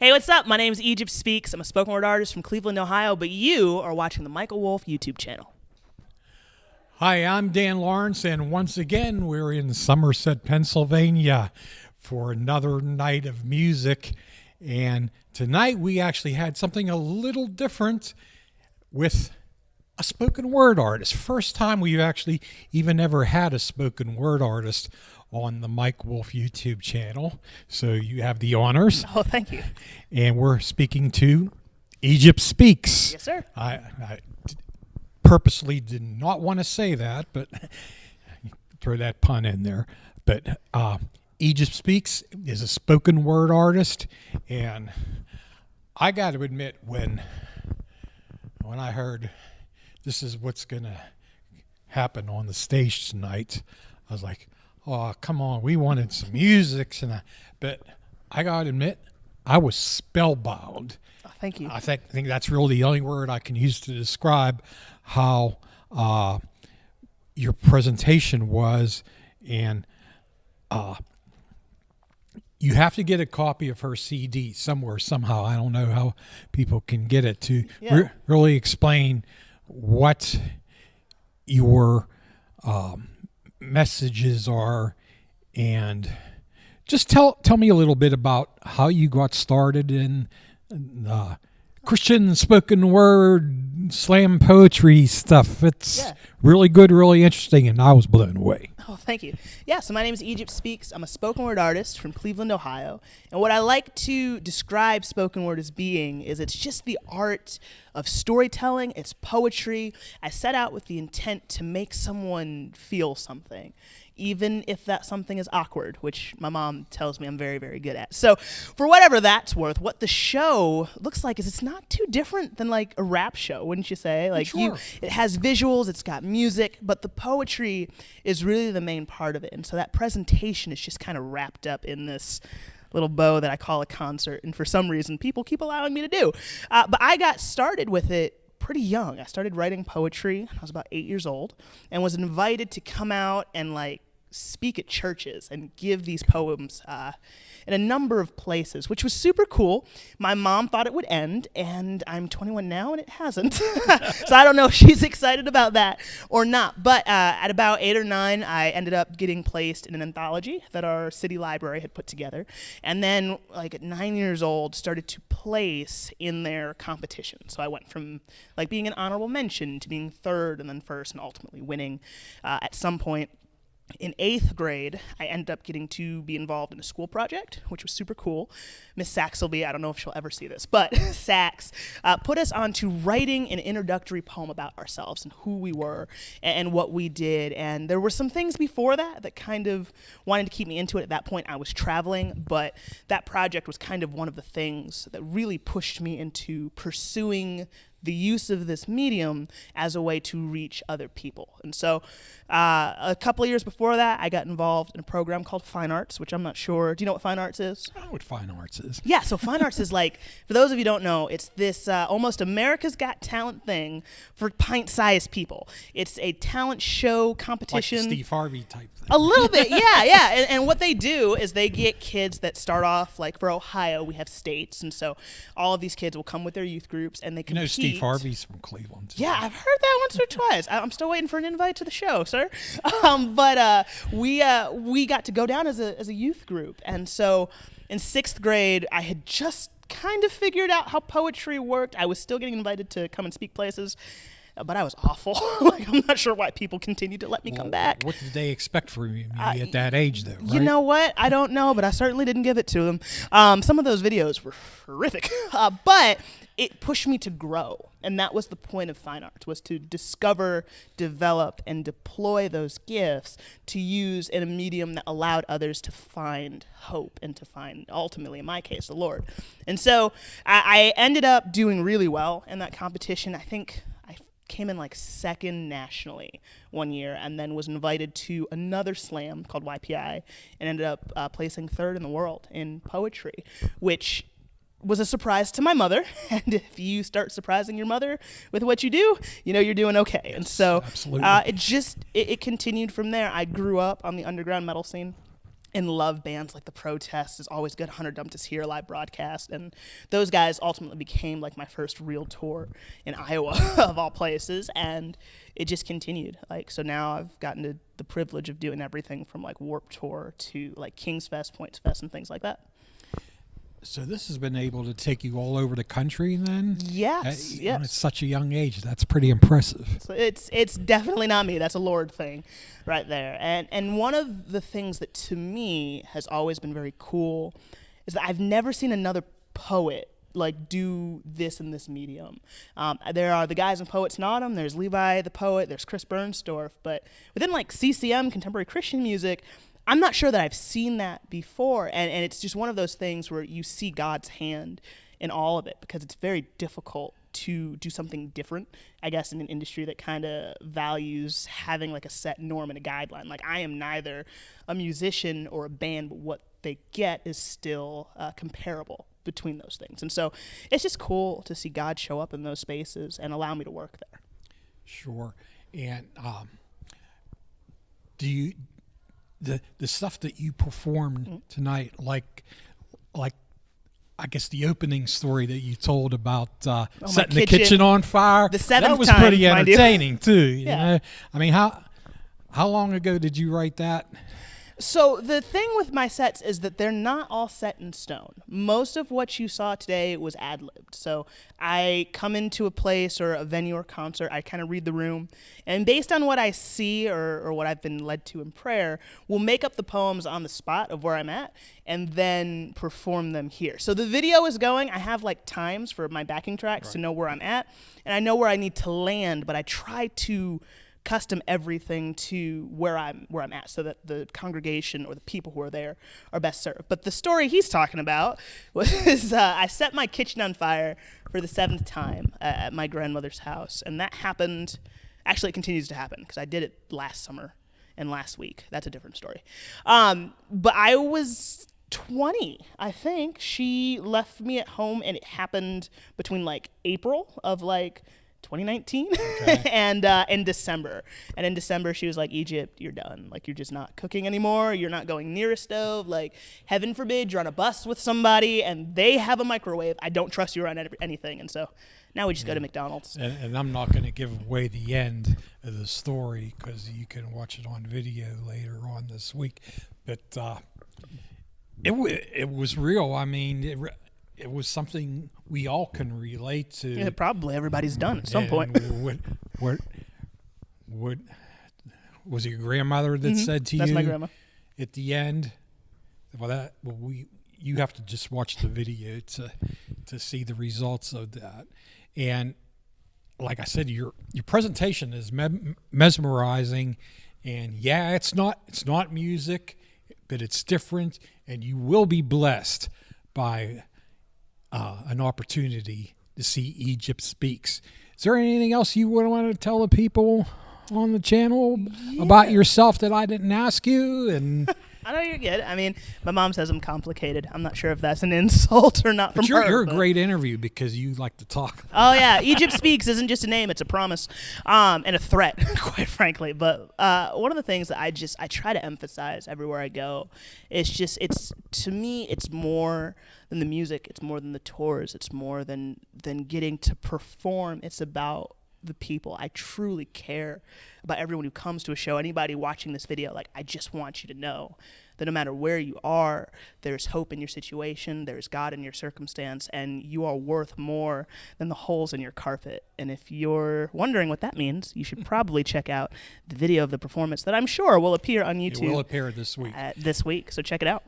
Hey, what's up? My name is Egypt Speaks. I'm a spoken word artist from Cleveland, Ohio, but you are watching the Michael Wolf YouTube channel. Hi, I'm Dan Lawrence, and once again, we're in Somerset, Pennsylvania for another night of music. And tonight we actually had something a little different with a spoken word artist. First time we've actually even ever had a spoken word artist on the Mike Wolf YouTube channel. So you have the honors. Oh, thank you. And we're speaking to Egypt Speaks. Yes, sir. I purposely did not want to say that, but throw that pun in there. But Egypt Speaks is a spoken word artist, and I got to admit, when I heard this is what's going to happen on the stage tonight, I was like, oh, come on, we wanted some music. But I got to admit, I was spellbound. Oh, thank you. I think that's really the only word I can use to describe how your presentation was. And you have to get a copy of her CD somewhere, somehow. I don't know how people can get it to really explain what your messages are, and just tell me a little bit about how you got started in Christian spoken word slam poetry stuff. It's really good, really interesting, and I was blown away. Oh, thank you. Yeah, so my name is Egypt Speaks. I'm a spoken word artist from Cleveland, Ohio. And what I like to describe spoken word as being is it's just the art of storytelling. It's poetry. I set out with the intent to make someone feel something, even if that something is awkward, which my mom tells me I'm very, very good at. So for whatever that's worth, what the show looks like is it's not too different than like a rap show, wouldn't you say? Like Sure. It has visuals, it's got music, but the poetry is really the main part of it. And so that presentation is just kind of wrapped up in this little bow that I call a concert, and for some reason people keep allowing me to do. But I got started with it pretty young. I started writing poetry when I was about 8 years old and was invited to come out and like speak at churches and give these poems in a number of places, which was super cool. My mom thought it would end, and I'm 21 now, and it hasn't. So I don't know if she's excited about that or not. But at about 8 or 9, I ended up getting placed in an anthology that our city library had put together. And then, like at 9 years old, started to place in their competition. So I went from like being an honorable mention to being third and then first and ultimately winning at some point. In 8th grade, I ended up getting to be involved in a school project, which was super cool. Miss Saxelby, I don't know if she'll ever see this, but Sax put us on to writing an introductory poem about ourselves and who we were and what we did. And there were some things before that kind of wanted to keep me into it. At that point, I was traveling, but that project was kind of one of the things that really pushed me into pursuing the use of this medium as a way to reach other people. And so a couple of years before that, I got involved in a program called Fine Arts, which I'm not sure. Do you know what Fine Arts is? I know what Fine Arts is. Yeah, so Fine Arts is like, for those of you who don't know, it's this almost America's Got Talent thing for pint-sized people. It's a talent show competition. Like the Steve Harvey type thing. A little bit, yeah. And what they do is they get kids that start off, like for Ohio, we have states, and so all of these kids will come with their youth groups, and they compete. You know Steve Harvey's from Cleveland. Yeah, I've heard that once or twice. I'm still waiting for an invite to the show, sir. But we got to go down as a youth group, and so in 6th grade, I had just kind of figured out how poetry worked. I was still getting invited to come and speak places, but I was awful. Like, I'm not sure why people continued to let me come back. What did they expect from you at that age, though, right? You know what? I don't know, but I certainly didn't give it to them. Some of those videos were horrific, but it pushed me to grow. And that was the point of Fine Arts, was to discover, develop, and deploy those gifts to use in a medium that allowed others to find hope and to find, ultimately, in my case, the Lord. And so I ended up doing really well in that competition. I think I came in like 2nd nationally one year, and then was invited to another slam called YPI and ended up placing 3rd in the world in poetry, which was a surprise to my mother. And if you start surprising your mother with what you do, you know you're doing okay. Yes, and so absolutely. it continued from there. I grew up on the underground metal scene. and love bands like The Protest. Is always good. Hunter Dumped Us Here live broadcast, and those guys ultimately became like my first real tour in Iowa of all places, and it just continued. Like, so now I've gotten the privilege of doing everything from like Warped Tour to like King's Fest, Points Fest, and things like that. So this has been able to take you all over the country then? Yes, yes. At such a young age. That's pretty impressive. So it's definitely not me. That's a Lord thing right there. And one of the things that to me has always been very cool is that I've never seen another poet like do this in this medium. There are the guys in Poets Naughtum, there's Levi the poet, there's Chris Bernstorff, but within like CCM, contemporary Christian music, I'm not sure that I've seen that before, and it's just one of those things where you see God's hand in all of it, because it's very difficult to do something different, I guess, in an industry that kind of values having like a set norm and a guideline. Like, I am neither a musician or a band, but what they get is still comparable between those things. And so it's just cool to see God show up in those spaces and allow me to work there. Sure. And do you... The stuff that you performed tonight, like I guess the opening story that you told about setting the kitchen on fire, the seventh that was time, pretty entertaining too. Yeah. You know? I mean, how long ago did you write that? So the thing with my sets is that they're not all set in stone. Most of what you saw today was ad-libbed. So I come into a place or a venue or concert, I kind of read the room, and based on what I see or what I've been led to in prayer, we'll make up the poems on the spot of where I'm at and then perform them here. So the video is going. I have like times for my backing tracks to know where I'm at, and I know where I need to land, but I try to custom everything to where I'm at, so that the congregation or the people who are there are best served. But the story he's talking about was I set my kitchen on fire for the 7th time at my grandmother's house, and that happened. Actually, it continues to happen because I did it last summer and last week. That's a different story. But I was 20, I think. She left me at home, and it happened between like April of like 2019 and in December. And in December, she was like, Egypt, you're done. Like, you're just not cooking anymore. You're not going near a stove. Like, heaven forbid you're on a bus with somebody and they have a microwave. I don't trust you around anything. And so now we just go to McDonald's. And I'm not going to give away the end of the story because you can watch it on video later on this week. But it was real. I mean, it was something we all can relate to. Yeah, probably everybody's done at some point. What was it your grandmother that said to you? That's my grandma. At the end? You have to just watch the video to see the results of that. And like I said, your presentation is mesmerizing. And yeah, it's not music, but it's different, and you will be blessed by an opportunity to see Egypt Speaks. Is there anything else you would want to tell the people on the channel about yourself that I didn't ask you? And I know you're good. I mean, my mom says I'm complicated. I'm not sure if that's an insult or not from her. You're a great interview because you like to talk. Oh, yeah. Egypt Speaks isn't just a name. It's a promise and a threat, quite frankly. But one of the things that I try to emphasize everywhere I go is to me, it's more than the music. It's more than the tours. It's more than getting to perform. It's about the people. I truly care about everyone who comes to a show. Anybody watching this video, like, I just want you to know that no matter where you are, there's hope in your situation, there's God in your circumstance, and you are worth more than the holes in your carpet. And if you're wondering what that means, you should probably check out the video of the performance that I'm sure will appear on YouTube. It will appear this week. So check it out.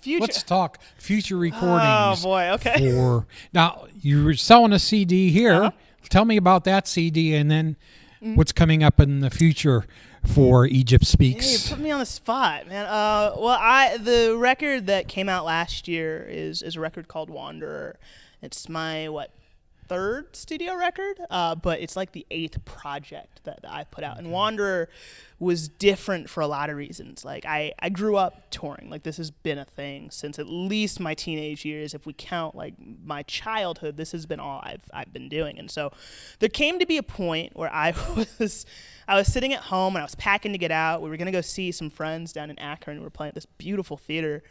Let's talk future recordings. Oh, boy, okay. Now, you were selling a CD here. Uh-huh. Tell me about that CD and then what's coming up in the future for Egypt Speaks. Hey, you put me on the spot, man. The record that came out last year is a record called Wanderer. It's my third studio record, but it's like the 8th project that I put out. And Wanderer was different for a lot of reasons. Like I grew up touring. Like this has been a thing since at least my teenage years. If we count like my childhood, this has been all I've been doing. And so there came to be a point where I was sitting at home and I was packing to get out. We were going to go see some friends down in Akron. We were playing at this beautiful theater.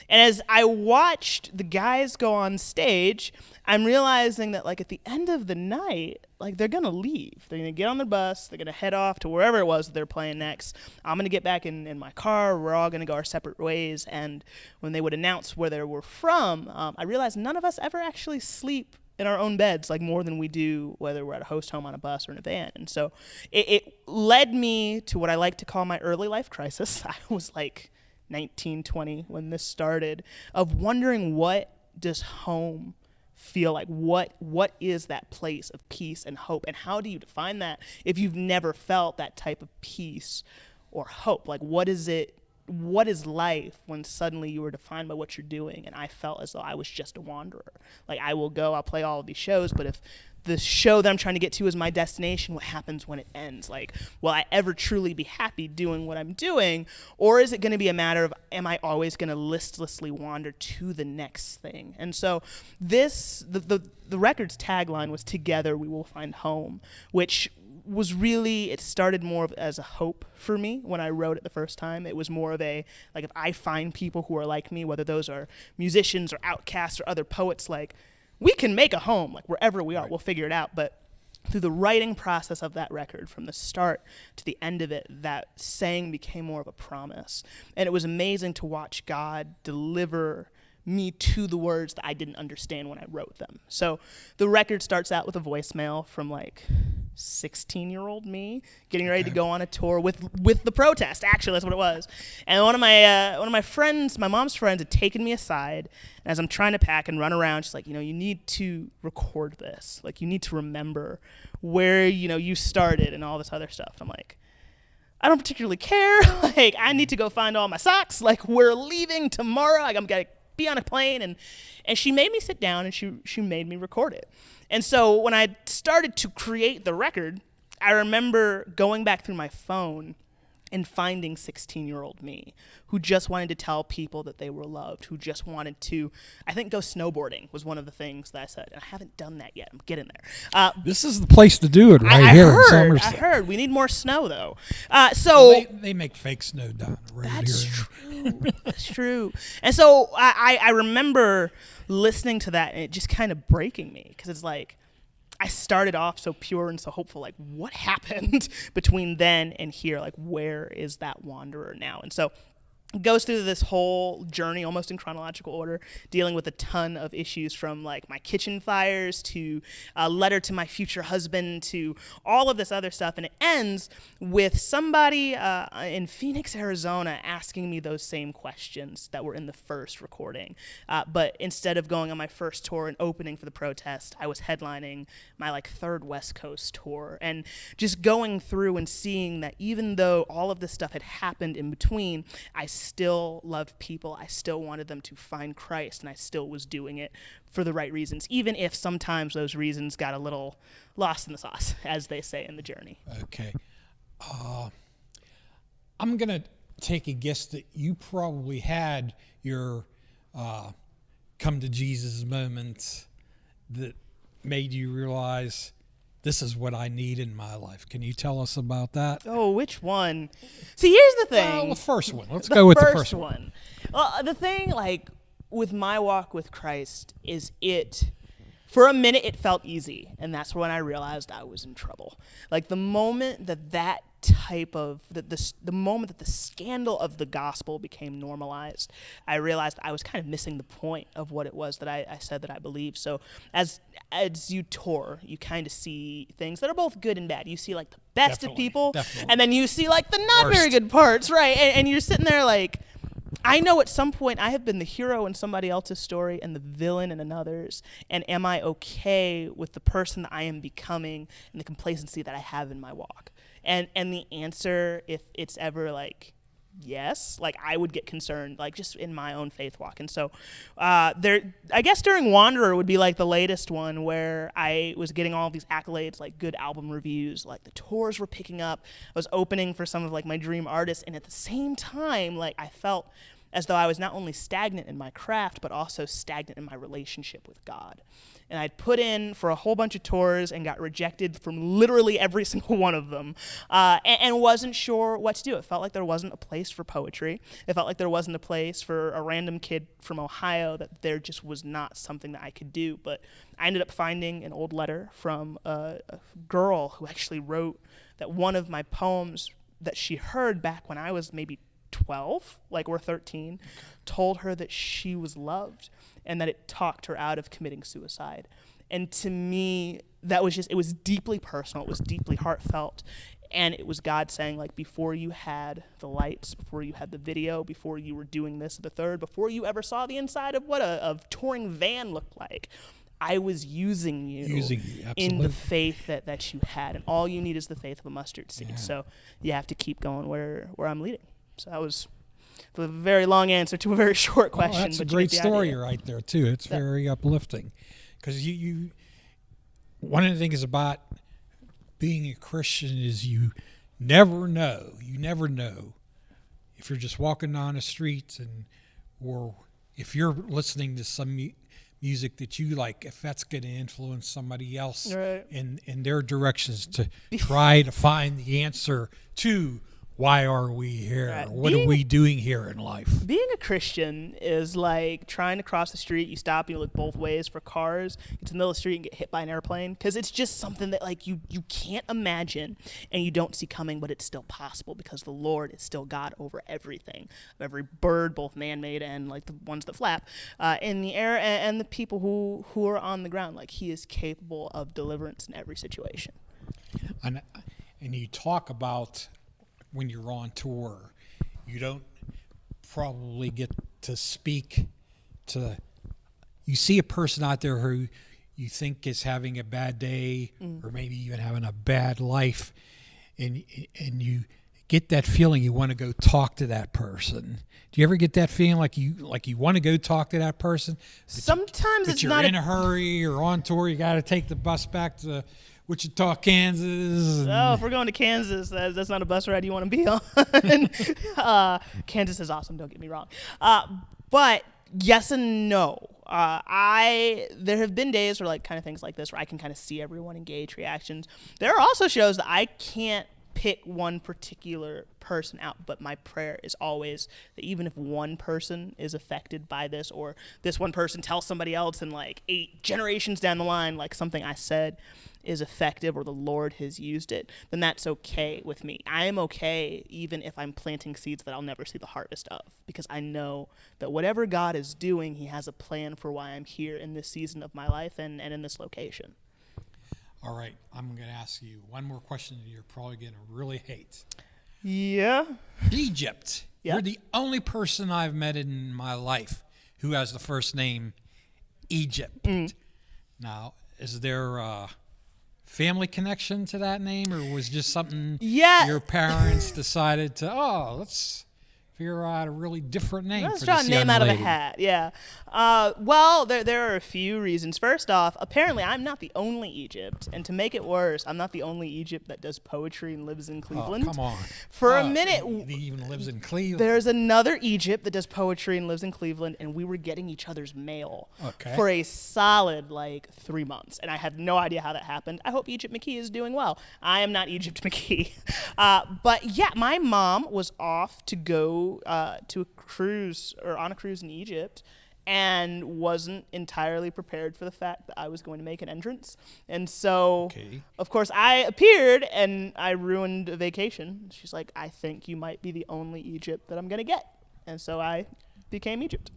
And as I watched the guys go on stage, I'm realizing that like at the end of the night, like they're going to leave. They're going to get on their bus. They're going to head off to wherever it was that they're playing next. I'm going to get back in my car. We're all going to go our separate ways. And when they would announce where they were from, I realized none of us ever actually sleep in our own beds like more than we do whether we're at a host home on a bus or in a van. And so it led me to what I like to call my early life crisis. I was like 19, 20 when this started, of wondering what does home feel like? What is that place of peace and hope? And how do you define that if you've never felt that type of peace or hope? Like what is it? What is life when suddenly you are defined by what you're doing? And I felt as though I was just a wanderer. Like I'll play all of these shows, but if the show that I'm trying to get to is my destination, what happens when it ends? Like, will I ever truly be happy doing what I'm doing? Or is it going to be a matter of, am I always going to listlessly wander to the next thing? And so the record's tagline was "Together we will find home," which was really, it started more of as a hope for me when I wrote it the first time. It was more of a, like, if I find people who are like me, whether those are musicians or outcasts or other poets, like, we can make a home, like, wherever we are, right. We'll figure it out. But through the writing process of that record, from the start to the end of it, that saying became more of a promise. And it was amazing to watch God deliver me to the words that I didn't understand when I wrote them. So the record starts out with a voicemail from like 16-year-old me getting ready to go on a tour with the protest. Actually, that's what it was. And one of my friends, my mom's friends, had taken me aside, and as I'm trying to pack and run around, she's like, you need to record this. Like, you need to remember where you started and all this other stuff. I'm like, I don't particularly care. Like, I need to go find all my socks. Like, we're leaving tomorrow. Like, I'm gonna be on a plane. And she made me sit down and she made me record it. And so when I started to create the record, I remember going back through my phone and finding 16-year-old me who just wanted to tell people that they were loved, who just wanted to, I think, go snowboarding was one of the things that I said. And I haven't done that yet. I'm getting there. This is the place to do it here in Somerset. I heard. We need more snow, though. So they make fake snow down the road that's here. True. That's true. And so I remember listening to that and it just kind of breaking me, because it's like, I started off so pure and so hopeful, like, what happened between then and here? Like, where is that wanderer now? And so it goes through this whole journey almost in chronological order, dealing with a ton of issues, from like my kitchen fires to a letter to my future husband to all of this other stuff. And it ends with somebody in Phoenix, Arizona asking me those same questions that were in the first recording. But instead of going on my first tour and opening for the protest, I was headlining my like third West Coast tour, and just going through and seeing that even though all of this stuff had happened in between, I still loved people. I still wanted them to find Christ, and I still was doing it for the right reasons, even if sometimes those reasons got a little lost in the sauce, as they say in the journey. Okay. I'm going to take a guess that you probably had your come to Jesus moments that made you realize, this is what I need in my life. Can you tell us about that? Oh, which one? See, here's the thing. Well, the first one. Let's go with the first one. Well, the thing, like, with my walk with Christ is for a minute, it felt easy. And that's when I realized I was in trouble. Like, the moment that type of, the moment that the scandal of the gospel became normalized, I realized I was kind of missing the point of what it was that I said that I believed. So as you tour, you kind of see things that are both good and bad. You see like the best of people, and then you see like the not very good parts, right? And you're sitting there like, I know at some point I have been the hero in somebody else's story and the villain in another's, and am I okay with the person that I am becoming and the complacency that I have in my walk? And the answer, if it's ever like yes, like I would get concerned, like just in my own faith walk. And so there, I guess during Wanderer would be like the latest one where I was getting all of these accolades, like good album reviews, like the tours were picking up. I was opening for some of like my dream artists, and at the same time, like I felt as though I was not only stagnant in my craft, but also stagnant in my relationship with God. And I'd put in for a whole bunch of tours and got rejected from literally every single one of them, and wasn't sure what to do. It felt like there wasn't a place for poetry. It felt like there wasn't a place for a random kid from Ohio, that there just was not something that I could do. But I ended up finding an old letter from a girl who actually wrote that one of my poems that she heard back when I was maybe 12, like, or 13, told her that she was loved and that it talked her out of committing suicide. And to me, that was just, it was deeply personal, it was deeply heartfelt, and it was God saying, like, before you had the lights, before you had the video, before you were doing this, the third, before you ever saw the inside of what a touring van looked like, I was using you in the faith that you had. And all you need is the faith of a mustard seed. Yeah. So you have to keep going where I'm leading. So that was a very long answer to a very short question. That's a great story right there, too. It's very uplifting. Because you one of the things about being a Christian is you never know if you're just walking down the streets, or if you're listening to some music that you like, if that's going to influence somebody else in their directions to try to find the answer to why are we here? Right. What are we doing here in life? Being a Christian is like trying to cross the street. You stop, you look both ways for cars. Get to the middle of the street and get hit by an airplane, because it's just something that like you can't imagine and you don't see coming, but it's still possible because the Lord is still God over everything, every bird, both man-made and like the ones that flap in the air, and the people who are on the ground. Like, He is capable of deliverance in every situation. And you talk about, when you're on tour, you don't probably get to speak to, you see a person out there who you think is having a bad day, or maybe even having a bad life, and you get that feeling you want to go talk to that person. Do you ever get that feeling like you want to go talk to that person? Sometimes it's you're not in a hurry, or on tour, you got to take the bus back to Wichita, Kansas. Oh, if we're going to Kansas, that's not a bus ride you want to be on. Kansas is awesome, don't get me wrong. But yes and no. There have been days where, like, kind of things like this where I can kind of see everyone engage reactions. There are also shows that I can't pick one particular person out, but my prayer is always that even if one person is affected by this, or this one person tells somebody else, and like 8 generations down the line, like something I said is effective, or the Lord has used it, then that's okay with me. I am okay even if I'm planting seeds that I'll never see the harvest of, because I know that whatever God is doing, He has a plan for why I'm here in this season of my life and in this location. All right, I'm going to ask you one more question that you're probably going to really hate. Yeah. Egypt. Yeah. You're the only person I've met in my life who has the first name Egypt. Now, is there a family connection to that name, or was just something your parents decided to, let's figure out a really different name Let's for draw this a name young out lady? of a hat, yeah. Well, there are a few reasons. First off, apparently I'm not the only Egypt, and to make it worse, I'm not the only Egypt that does poetry and lives in Cleveland. Oh, come on. For a minute, he even lives in Cleveland. There's another Egypt that does poetry and lives in Cleveland, and we were getting each other's mail for a solid, 3 months, and I had no idea how that happened. I hope Egypt McKee is doing well. I am not Egypt McKee. But yeah, my mom was off to go to a cruise, or on a cruise in Egypt, and wasn't entirely prepared for the fact that I was going to make an entrance. And so, of course, I appeared, and I ruined a vacation. She's like, I think you might be the only Egypt that I'm going to get. And so I became Egypt.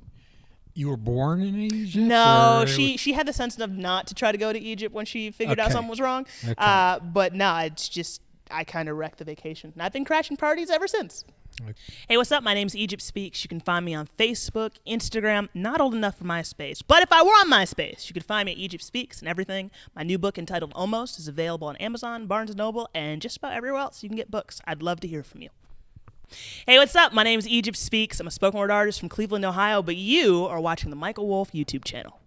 You were born in Egypt? No, she had the sense enough not to try to go to Egypt when she figured out something was wrong. But no, it's just, I kind of wrecked the vacation. And I've been crashing parties ever since. Hey, what's up? My name's Egypt Speaks. You can find me on Facebook, Instagram, not old enough for MySpace. But if I were on MySpace, you could find me at Egypt Speaks and everything. My new book entitled Almost is available on Amazon, Barnes & Noble, and just about everywhere else you can get books. I'd love to hear from you. Hey, what's up? My name is Egypt Speaks. I'm a spoken word artist from Cleveland, Ohio, but you are watching the Michael Wolf YouTube channel.